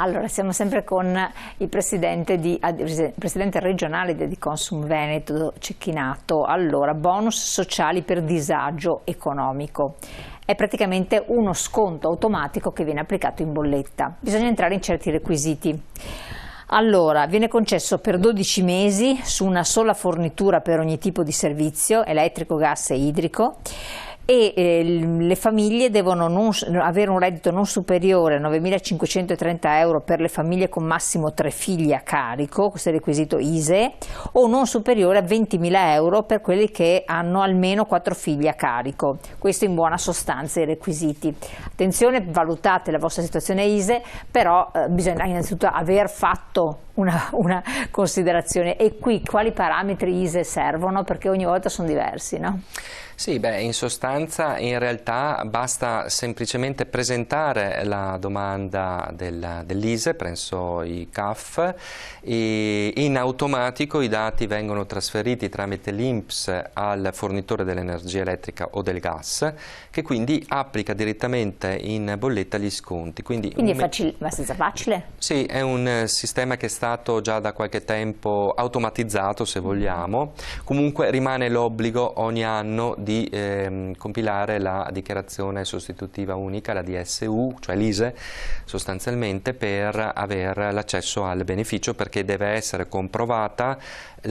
Allora, siamo sempre con il presidente regionale di Consum Veneto, Cecchinato. Allora, bonus sociali per disagio economico. È praticamente uno sconto automatico che viene applicato in bolletta. Bisogna entrare in certi requisiti. Allora, viene concesso per 12 mesi su una sola fornitura per ogni tipo di servizio, elettrico, gas e idrico, e le famiglie devono avere un reddito non superiore a 9.530 euro per le famiglie con massimo 3 figli a carico, questo è il requisito ISEE, o non superiore a 20.000 euro per quelli che hanno almeno 4 figli a carico. Questo in buona sostanza i requisiti. Attenzione, valutate la vostra situazione ISEE, però bisogna innanzitutto aver fatto una considerazione. E qui quali parametri ISEE servono? Perché ogni volta sono diversi, no? Sì, in sostanza in realtà basta semplicemente presentare la domanda dell'ISEE presso i CAF e in automatico i dati vengono trasferiti tramite l'INPS al fornitore dell'energia elettrica o del gas, che quindi applica direttamente in bolletta gli sconti. Quindi è abbastanza facile? Sì, è un sistema che è stato già da qualche tempo automatizzato, se vogliamo. Comunque rimane l'obbligo ogni anno di compilare la dichiarazione sostitutiva unica, la DSU, cioè l'ISEE sostanzialmente, per avere l'accesso al beneficio, perché deve essere comprovata che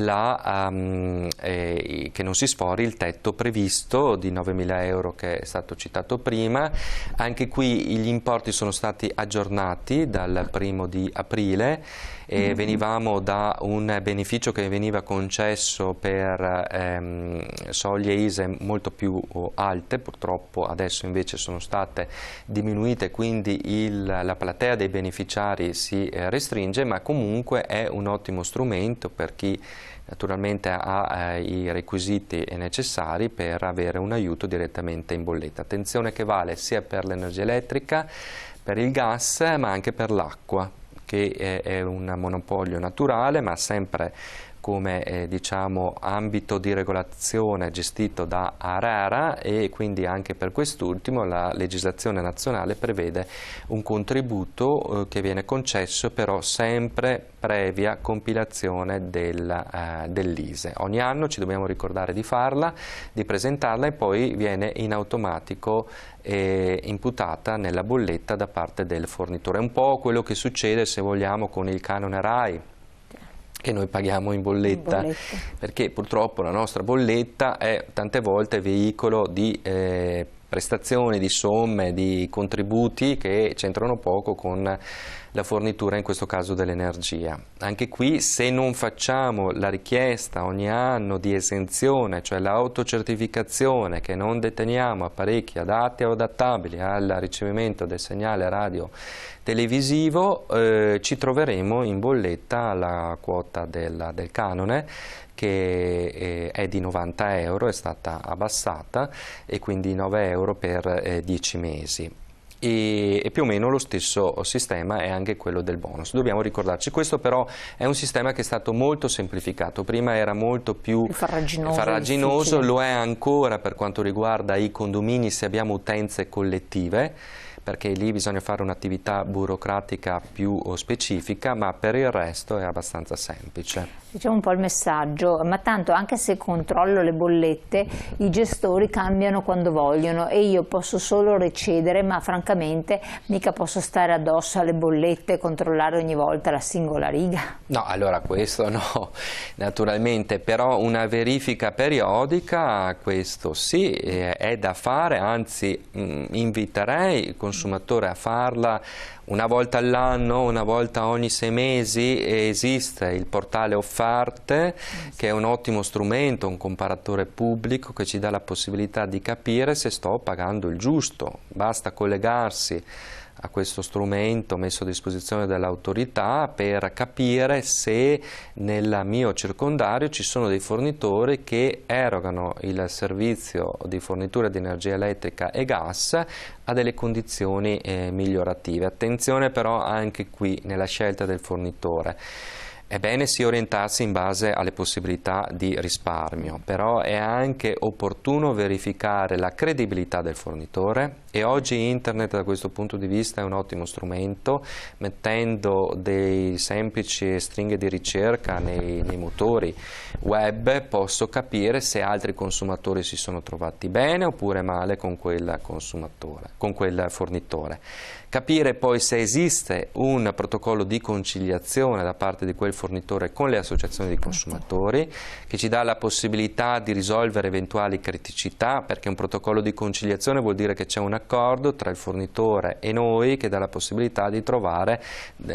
non si sfori il tetto previsto di 9.000 euro che è stato citato prima. Anche qui gli importi sono stati aggiornati dal 1° di aprile e venivamo da un beneficio che veniva concesso per soglie ISEE molto più alte, purtroppo adesso invece sono state diminuite, quindi la platea dei beneficiari si restringe, ma comunque è un ottimo strumento per chi naturalmente ha i requisiti necessari per avere un aiuto direttamente in bolletta. Attenzione che vale sia per l'energia elettrica, per il gas, ma anche per l'acqua, che è un monopolio naturale, ma sempre come diciamo ambito di regolazione gestito da ARERA, e quindi anche per quest'ultimo la legislazione nazionale prevede un contributo che viene concesso però sempre previa compilazione dell'ISEE. Ogni anno ci dobbiamo ricordare di farla, di presentarla, e poi viene in automatico imputata nella bolletta da parte del fornitore. È un po' quello che succede, se vogliamo, con il canone RAI che noi paghiamo in bolletta, perché purtroppo la nostra bolletta è tante volte veicolo di prestazioni, di somme, di contributi che c'entrano poco con la fornitura, in questo caso dell'energia. Anche qui, se non facciamo la richiesta ogni anno di esenzione, cioè l'autocertificazione che non deteniamo apparecchi adatti o adattabili al ricevimento del segnale radio televisivo, ci troveremo in bolletta la quota del canone, che è di 90 euro, è stata abbassata, e quindi 9 euro per 10 mesi. E più o meno lo stesso sistema è anche quello del bonus. Dobbiamo ricordarci, questo però è un sistema che è stato molto semplificato. Prima era molto più farraginoso, lo è ancora per quanto riguarda i condomini, se abbiamo utenze collettive, perché lì bisogna fare un'attività burocratica più specifica, ma per il resto è abbastanza semplice. Diciamo un po' il messaggio, ma tanto anche se controllo le bollette, i gestori cambiano quando vogliono e io posso solo recedere, ma francamente mica posso stare addosso alle bollette e controllare ogni volta la singola riga. No, allora questo no, naturalmente, però una verifica periodica, questo sì, è da fare, anzi inviterei il consumatore a farla una volta all'anno, una volta ogni 6 mesi. Esiste il portale Offerte, che è un ottimo strumento, un comparatore pubblico che ci dà la possibilità di capire se sto pagando il giusto. Basta collegarsi a questo strumento messo a disposizione dall'autorità per capire se nel mio circondario ci sono dei fornitori che erogano il servizio di fornitura di energia elettrica e gas a delle condizioni migliorative. Attenzione però anche qui nella scelta del fornitore. È bene sì orientarsi in base alle possibilità di risparmio, però è anche opportuno verificare la credibilità del fornitore, e oggi Internet da questo punto di vista è un ottimo strumento. Mettendo dei semplici stringhe di ricerca nei motori web posso capire se altri consumatori si sono trovati bene oppure male con quel fornitore. Capire poi se esiste un protocollo di conciliazione da parte di quel fornitore con le associazioni di consumatori, che ci dà la possibilità di risolvere eventuali criticità, perché un protocollo di conciliazione vuol dire che c'è un accordo tra il fornitore e noi che dà la possibilità di trovare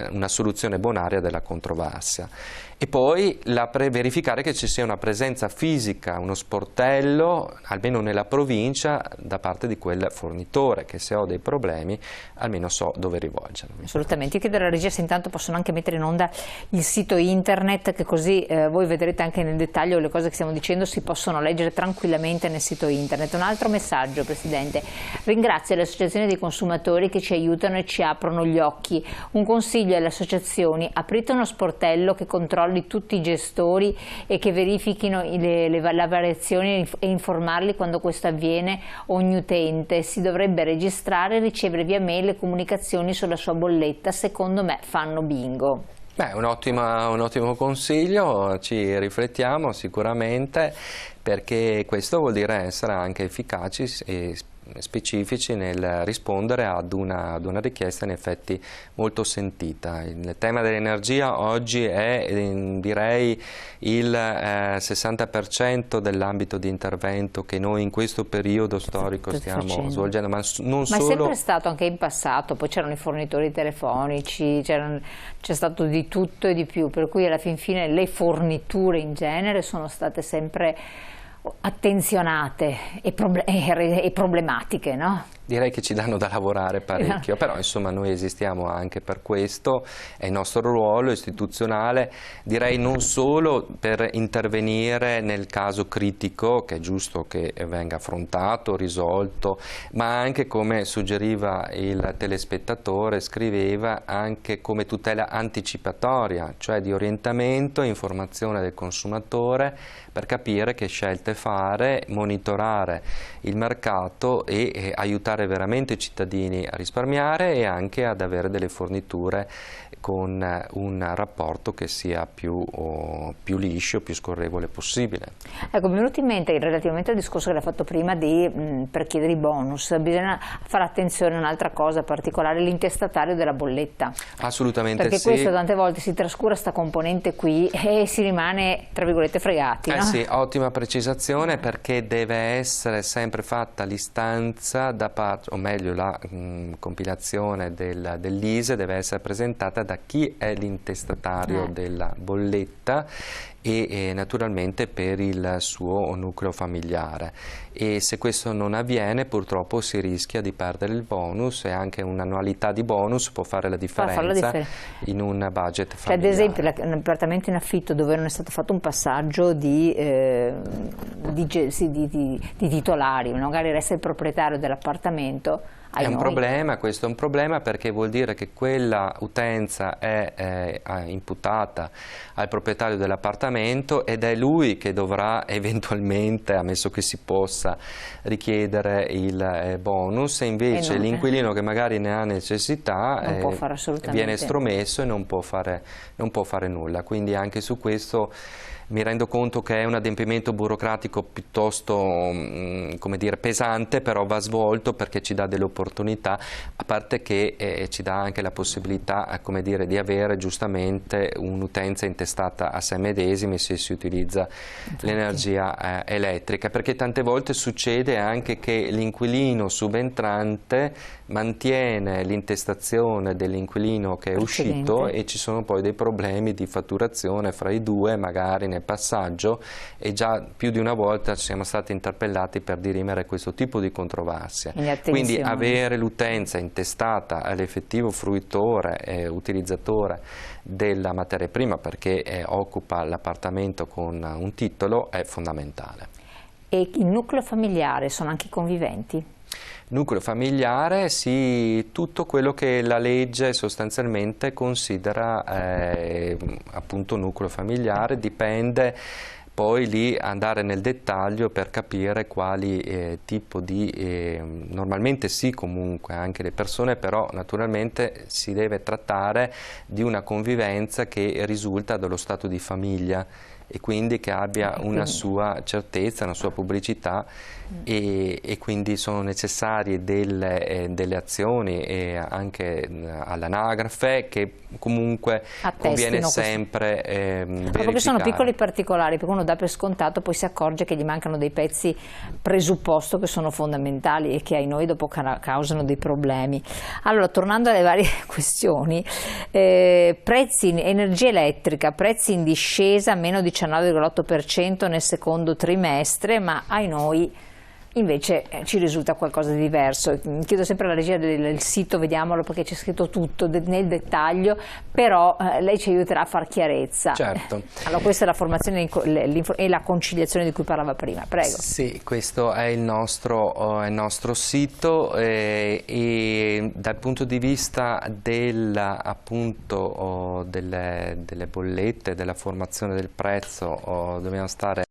una soluzione bonaria della controversia. E poi verificare che ci sia una presenza fisica, uno sportello, almeno nella provincia, da parte di quel fornitore, che se ho dei problemi almeno so dove rivolgermi. Assolutamente. Io chiedo alla regia se intanto possono anche mettere in onda il sito internet, che così voi vedrete anche nel dettaglio le cose che stiamo dicendo, si possono leggere tranquillamente nel sito internet. Un altro messaggio, Presidente: ringrazio le associazioni dei consumatori che ci aiutano e ci aprono gli occhi. Un consiglio alle associazioni: aprite uno sportello che controlli tutti i gestori e che verifichino le variazioni e informarli quando questo avviene. Ogni utente si dovrebbe registrare e ricevere via mail le comunicazioni sulla sua bolletta. Secondo me fanno bingo. Beh, un ottimo consiglio, ci riflettiamo sicuramente, perché questo vuol dire essere anche efficaci e specifici nel rispondere ad una richiesta in effetti molto sentita. Il tema dell'energia oggi è, direi, il 60% dell'ambito di intervento che noi in questo periodo storico stiamo svolgendo, ma non solo. Ma è sempre stato anche in passato, poi c'erano i fornitori telefonici, c'è stato di tutto e di più, per cui alla fin fine le forniture in genere sono state sempre attenzionate e problematiche, no? Direi che ci danno da lavorare parecchio, però insomma noi esistiamo anche per questo, è il nostro ruolo istituzionale, direi non solo per intervenire nel caso critico, che è giusto che venga affrontato, risolto, ma anche, come suggeriva il telespettatore, scriveva, anche come tutela anticipatoria, cioè di orientamento e informazione del consumatore per capire che scelte fare, monitorare il mercato e aiutare veramente i cittadini a risparmiare e anche ad avere delle forniture con un rapporto che sia più liscio, più scorrevole possibile. Ecco, mi è venuto in mente, relativamente al discorso che l'ha fatto prima per chiedere i bonus, bisogna fare attenzione a un'altra cosa particolare, l'intestatario della bolletta. Assolutamente perché sì. Perché questo tante volte si trascura questa componente qui e si rimane, tra virgolette, fregati. No? Sì, ottima precisazione, perché deve essere sempre fatta l'istanza da parte, o meglio la compilazione dell'ISEE deve essere presentata da chi è l'intestatario della bolletta e naturalmente per il suo nucleo familiare, e se questo non avviene purtroppo si rischia di perdere il bonus, e anche un'annualità di bonus può fare la differenza in un budget familiare. Cioè, ad esempio un appartamento in affitto dove non è stato fatto un passaggio di titolari, magari resta il proprietario dell'appartamento. È un problema, questo è un problema, perché vuol dire che quella utenza è imputata al proprietario dell'appartamento ed è lui che dovrà eventualmente, ammesso che si possa, richiedere il bonus, e invece l'inquilino che magari ne ha necessità viene estromesso e non può fare nulla. Quindi anche su questo mi rendo conto che è un adempimento burocratico piuttosto come dire, pesante, però va svolto perché ci dà delle opportunità, a parte che ci dà anche la possibilità, come dire, di avere giustamente un'utenza intestata a sé medesimi se si utilizza l'energia elettrica, perché tante volte succede anche che l'inquilino subentrante mantiene l'intestazione dell'inquilino che è uscito e ci sono poi dei problemi di fatturazione fra i due, magari nel passaggio, e già più di una volta ci siamo stati interpellati per dirimere questo tipo di controversie. Quindi avere l'utenza intestata all'effettivo fruitore e utilizzatore della materia prima, perché occupa l'appartamento con un titolo, è fondamentale. E il nucleo familiare sono anche i conviventi? Nucleo familiare, sì, tutto quello che la legge sostanzialmente considera appunto nucleo familiare, dipende poi lì andare nel dettaglio per capire quali tipo di, normalmente sì comunque anche le persone, però naturalmente si deve trattare di una convivenza che risulta dallo stato di famiglia e quindi che abbia una sua certezza, una sua pubblicità e quindi sono necessarie delle azioni anche all'anagrafe che comunque conviene sempre verificare. Perché sono piccoli particolari, perché uno dà per scontato, poi si accorge che gli mancano dei pezzi presupposto che sono fondamentali e che ai noi dopo causano dei problemi. Allora, tornando alle varie questioni, prezzi, energia elettrica, prezzi in discesa, meno 19,8% nel secondo trimestre, ma ai noi invece ci risulta qualcosa di diverso. Chiedo sempre alla regia del sito, vediamolo perché c'è scritto tutto nel dettaglio, però lei ci aiuterà a far chiarezza. Certo. Allora, questa è la formazione e la conciliazione di cui parlava prima, prego. Sì, questo è il nostro sito e dal punto di vista appunto, delle bollette, della formazione del prezzo dobbiamo stare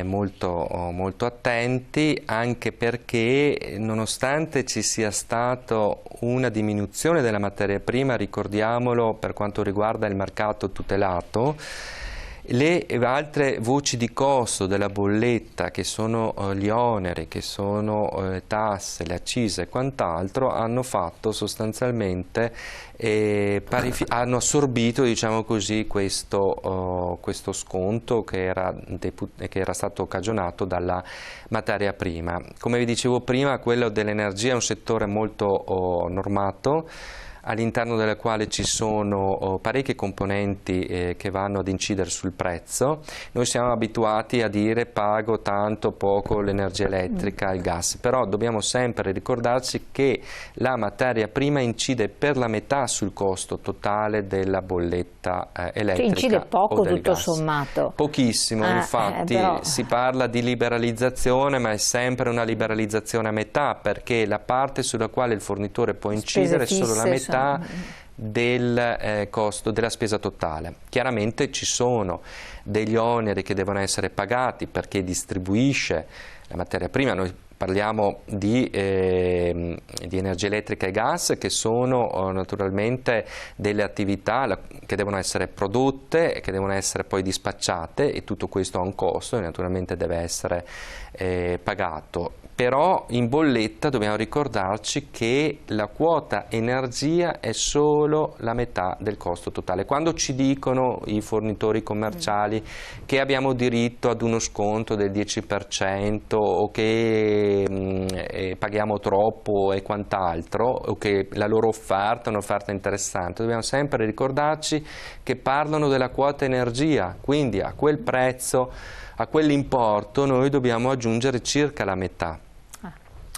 molto attenti, anche perché nonostante ci sia stata una diminuzione della materia prima, ricordiamolo per quanto riguarda il mercato tutelato, le altre voci di costo della bolletta, che sono gli oneri, che sono tasse, le accise e quant'altro, hanno fatto sostanzialmente, hanno assorbito, diciamo così, questo sconto che era stato cagionato dalla materia prima. Come vi dicevo prima, quello dell'energia è un settore molto normato, all'interno della quale ci sono parecchie componenti che vanno ad incidere sul prezzo. Noi siamo abituati a dire pago tanto poco l'energia elettrica, il gas, però dobbiamo sempre ricordarci che la materia prima incide per la metà sul costo totale della bolletta elettrica. Cioè incide poco o del tutto gas. Sommato. Pochissimo, infatti però si parla di liberalizzazione, ma è sempre una liberalizzazione a metà, perché la parte sulla quale il fornitore può incidere è solo la metà del costo della spesa totale. Chiaramente ci sono degli oneri che devono essere pagati perché distribuisce la materia prima. Noi parliamo di energia elettrica e gas, che sono naturalmente delle attività che devono essere prodotte e che devono essere poi dispacciate, e tutto questo ha un costo e naturalmente deve essere pagato. Però in bolletta dobbiamo ricordarci che la quota energia è solo la metà del costo totale. Quando ci dicono i fornitori commerciali che abbiamo diritto ad uno sconto del 10% o che paghiamo troppo e quant'altro, o che la loro offerta è un'offerta interessante, dobbiamo sempre ricordarci che parlano della quota energia, quindi a quel prezzo, a quell'importo noi dobbiamo aggiungere circa la metà,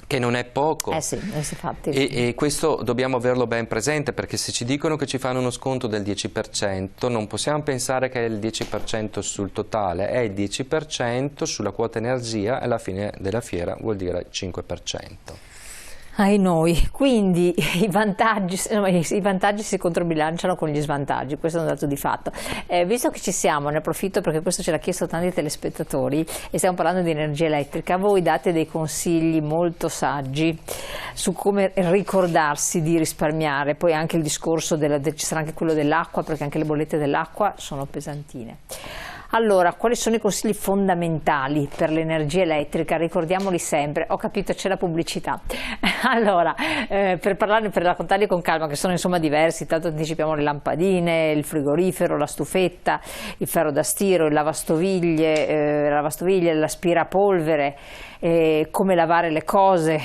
che non è poco. Sì, infatti. E questo dobbiamo averlo ben presente, perché se ci dicono che ci fanno uno sconto del 10%, non possiamo pensare che è il 10% sul totale, è il 10% sulla quota energia, e alla fine della fiera vuol dire 5%. Ai noi, quindi i vantaggi si controbilanciano con gli svantaggi, questo è un dato di fatto. Visto che ci siamo, ne approfitto perché questo ce l'ha chiesto tanti telespettatori e stiamo parlando di energia elettrica, voi date dei consigli molto saggi su come ricordarsi di risparmiare, poi anche il discorso ci sarà anche quello dell'acqua, perché anche le bollette dell'acqua sono pesantine. Allora, quali sono i consigli fondamentali per l'energia elettrica? Ricordiamoli sempre. Ho capito, c'è la pubblicità. Allora, per raccontarli con calma, che sono insomma diversi, tanto anticipiamo le lampadine, il frigorifero, la stufetta, il ferro da stiro, il lavastoviglie, l'aspirapolvere, come lavare le cose,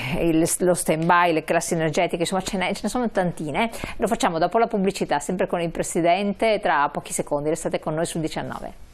lo stand-by, le classi energetiche, insomma ce ne sono tantine. Lo facciamo dopo la pubblicità, sempre con il Presidente, tra pochi secondi. Restate con noi sul 19.